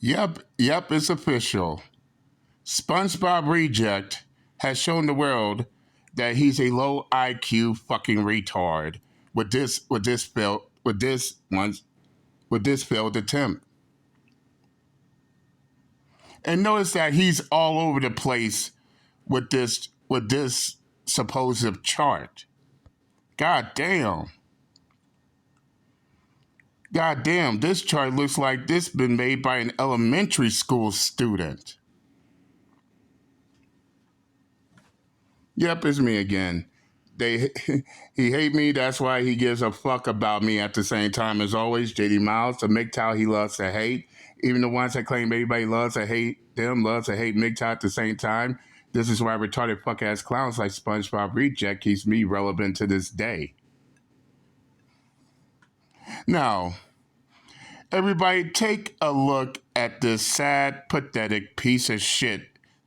Yep, it's official. SpongeBob Reject has shown the world that he's a low IQ fucking retard with this failed attempt. And notice that he's all over the place with this supposed chart. God damn. God damn, this chart looks like this been made by an elementary school student. Yep, it's me again. They he hate me, that's why he gives a fuck about me at the same time as always. JD Miles, the MGTOW he loves to hate. Even the ones that claim everybody loves to hate them, loves to hate MGTOW at the same time. This is why retarded fuck ass clowns like SpongeBob Reject keeps me relevant to this day. Now, everybody take a look at this sad, pathetic piece of shit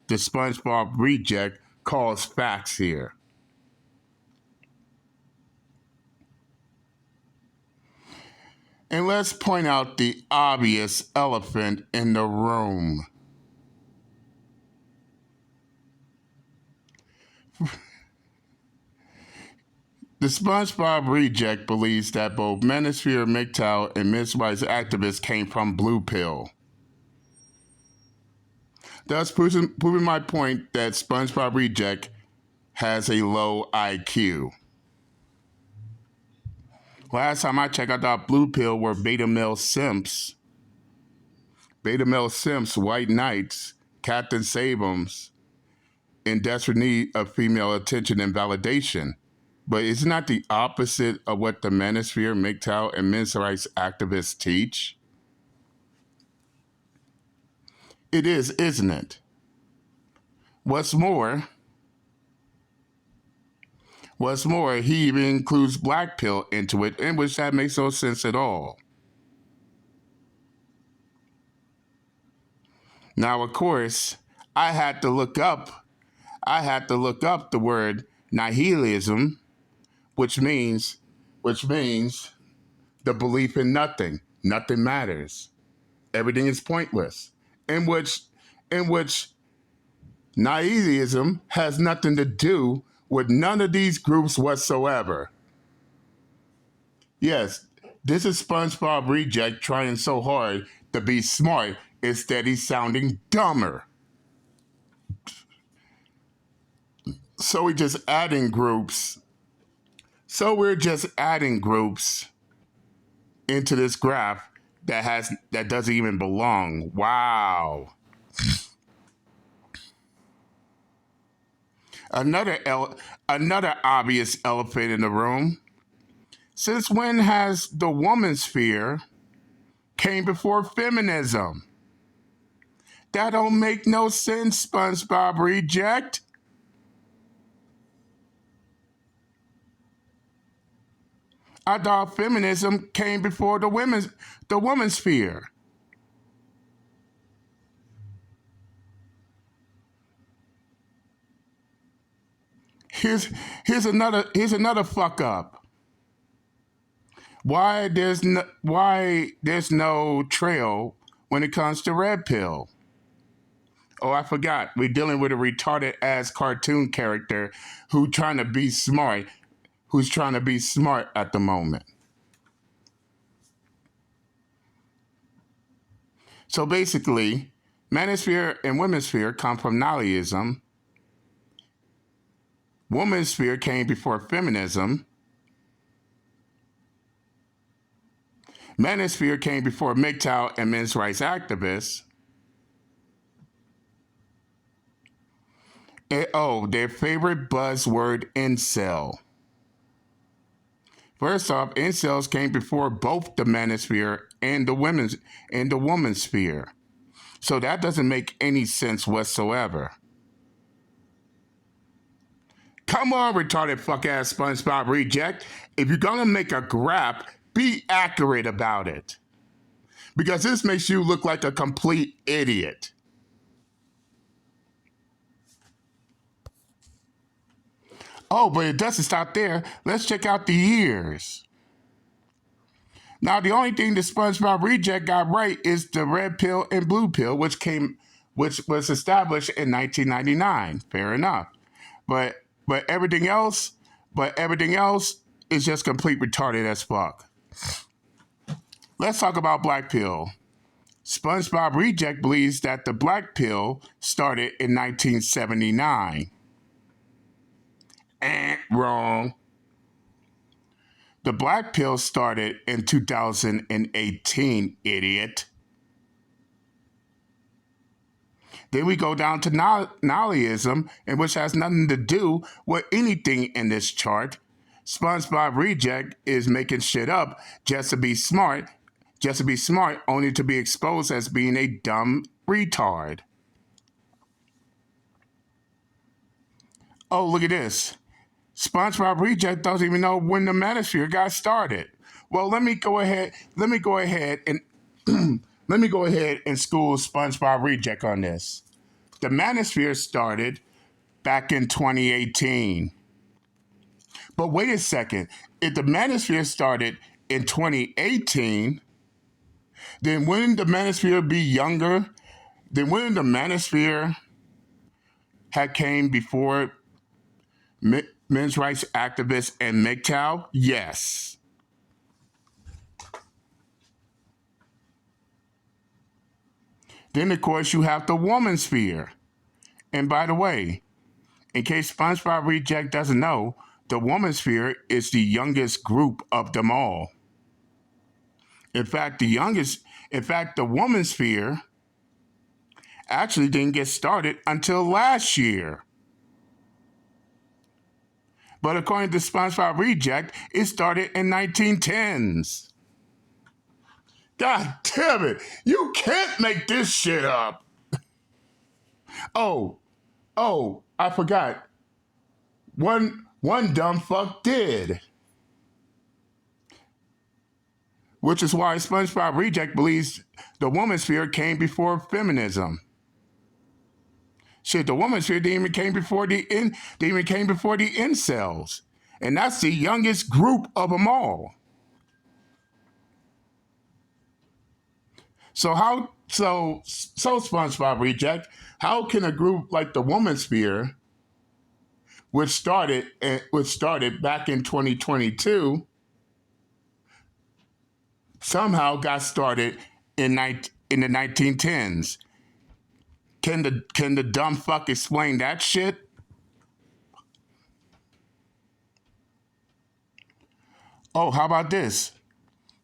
the SpongeBob Reject calls facts here. And let's point out the obvious elephant in the room. The SpongeBob Reject believes that both Manosphere MGTOW and Ms. Rights activists came from Blue Pill. Thus proving my point that SpongeBob Reject has a low IQ. Last time I checked, I thought Blue Pill were beta male simps, white knights, Captain Sabems, in desperate need of female attention and validation. But it's not the opposite of what the Manosphere, MGTOW, and men's rights activists teach. It is, isn't it? What's more, he even includes Black Pill into it, in which that makes no sense at all. Now, of course, I had to look up the word nihilism, which means the belief in nothing. Nothing matters. Everything is pointless. In which nihilism has nothing to do with none of these groups whatsoever. Yes, this is SpongeBob Reject trying so hard to be smart instead he's sounding dumber. So we're just adding groups into this graph that doesn't even belong. Wow. Another obvious elephant in the room. Since when has the woman sphere came before feminism? That don't make no sense, SpongeBob Reject. I thought feminism came before the women's sphere. Here's another fuck up. Why there's no trail when it comes to red pill? Oh, I forgot. We're dealing with a retarded ass cartoon character who's trying to be smart at the moment. So basically, manosphere and women's sphere come from nihilism. Women's sphere came before feminism. Manosphere came before MGTOW and men's rights activists. And, their favorite buzzword, incel. First off, incels came before both the manosphere and the woman's sphere. So that doesn't make any sense whatsoever. Come on, retarded fuck-ass SpongeBob Reject. If you're gonna make a graph, be accurate about it. Because this makes you look like a complete idiot. Oh, but it doesn't stop there. Let's check out the years. Now, the only thing the SpongeBob reject got right is the red pill and blue pill, which was established in 1999. Fair enough, but but everything else, but everything else is just complete retarded as fuck. Let's talk about black pill. SpongeBob reject believes that the black pill started in 1979. Wrong. The black pill started in 2018, idiot. Then we go down to Nollyism, which has nothing to do with anything in this chart. SpongeBob reject is making shit up just to be smart, only to be exposed as being a dumb retard. Oh, look at this. SpongeBob reject doesn't even know when the manosphere got started. Well, let me go ahead and let me go ahead and school SpongeBob reject on this. The manosphere started back in 2018. But wait a second. If the manosphere started in 2018, then wouldn't the manosphere be younger? Then wouldn't the manosphere had came before men's rights activists and MGTOW? Yes. Then, of course, you have the woman sphere. And by the way, in case SpongeBob Reject doesn't know, the woman sphere is the youngest group of them all. In fact, the woman sphere actually didn't get started until last year. But according to SpongeBob Reject, it started in 1910s. God damn it! You can't make this shit up. Oh, I forgot. One dumb fuck did. Which is why SpongeBob Reject believes the woman sphere came before feminism. Shit, the woman sphere didn't even came before the incels. And that's the youngest group of them all. So SpongeBob Reject, how can a group like the woman sphere, which started back in 2022, somehow got started in the 1910s? Can the dumb fuck explain that shit? Oh, how about this?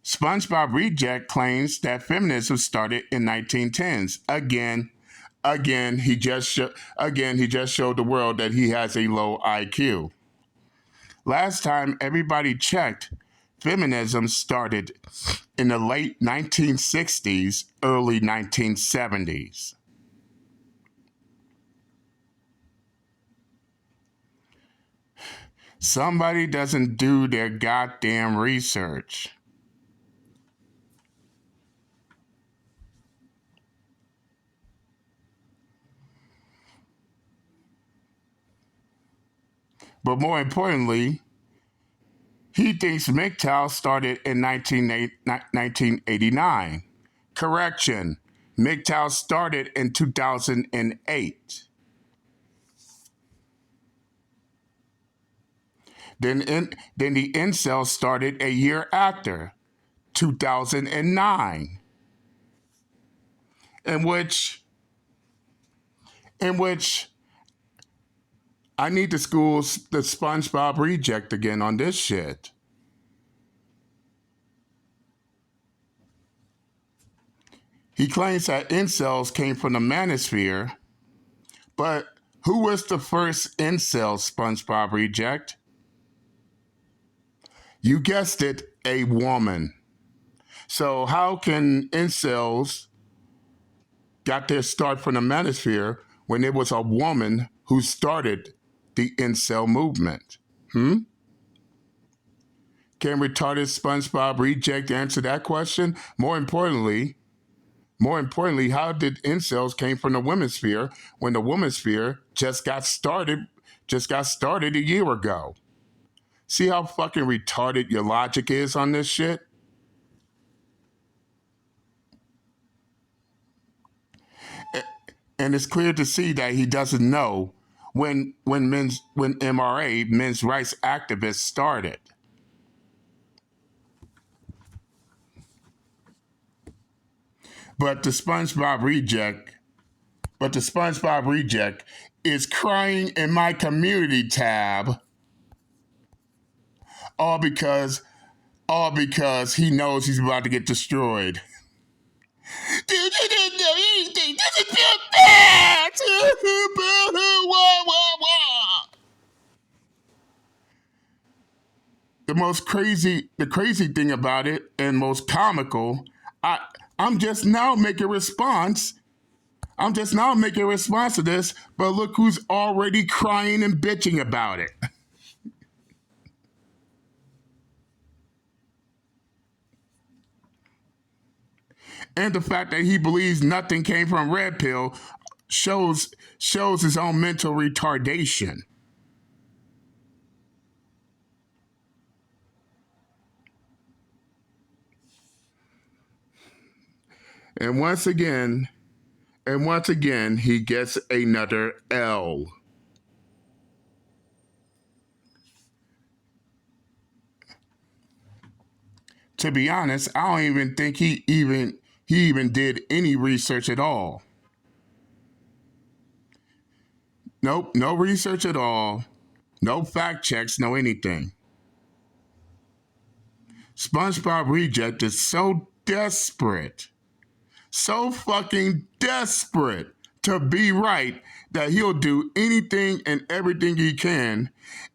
SpongeBob Reject claims that feminism started in 1910s. Again, he just showed the world that he has a low IQ. Last time everybody checked, feminism started in the late 1960s, early 1970s. Somebody doesn't do their goddamn research. But more importantly, he thinks MGTOW started in 1989. Correction, MGTOW started in 2008. Then the incel started a year after, 2009, in which I need to school the SpongeBob Reject again on this shit. He claims that incels came from the manosphere, but who was the first incel, SpongeBob Reject? You guessed it, a woman. So how can incels got their start from the manosphere when it was a woman who started the incel movement? Can retarded SpongeBob Reject answer that question? More importantly, how did incels came from the women's sphere when the women's sphere just got started a year ago? See how fucking retarded your logic is on this shit? And it's clear to see that he doesn't know when MRA, men's rights activists, started. But the SpongeBob reject is crying in my community tab, all because he knows he's about to get destroyed. Dude, you didn't know anything. This is your bad. The crazy thing about it, and most comical, I'm just now making a response. I'm just now making a response to this, but look who's already crying and bitching about it. And the fact that he believes nothing came from Red Pill shows his own mental retardation. And once again, he gets another L. To be honest, I don't even think he even did any research at all. Nope, no research at all. No fact checks, no anything. SpongeBob Reject is so desperate, so fucking desperate to be right that he'll do anything and everything he can,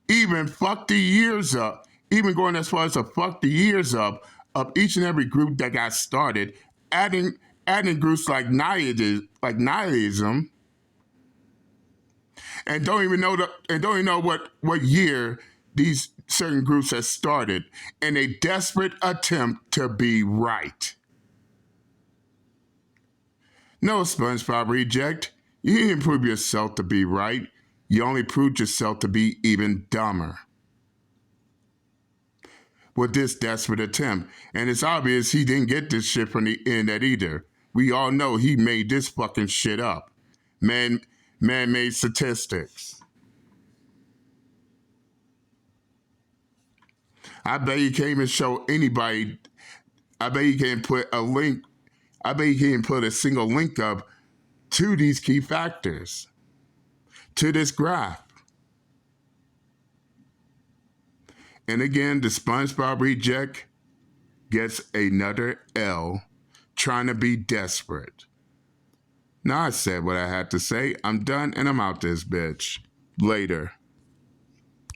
even fuck the years up, even going as far as to fuck the years up of each and every group that got started, adding groups like nihilism, and don't even know what year these certain groups have started in a desperate attempt to be right. No, SpongeBob Reject, you didn't prove yourself to be right. You only proved yourself to be even dumber with this desperate attempt. And it's obvious he didn't get this shit from the internet either. We all know he made this fucking shit up. Man-made statistics. I bet he can't even show anybody. I bet he can't put a link. I bet he can't put a single link up to these key factors, to this graph. And again, the SpongeBob Reject gets another L, trying to be desperate. Now I said what I had to say. I'm done and I'm out this bitch. Later.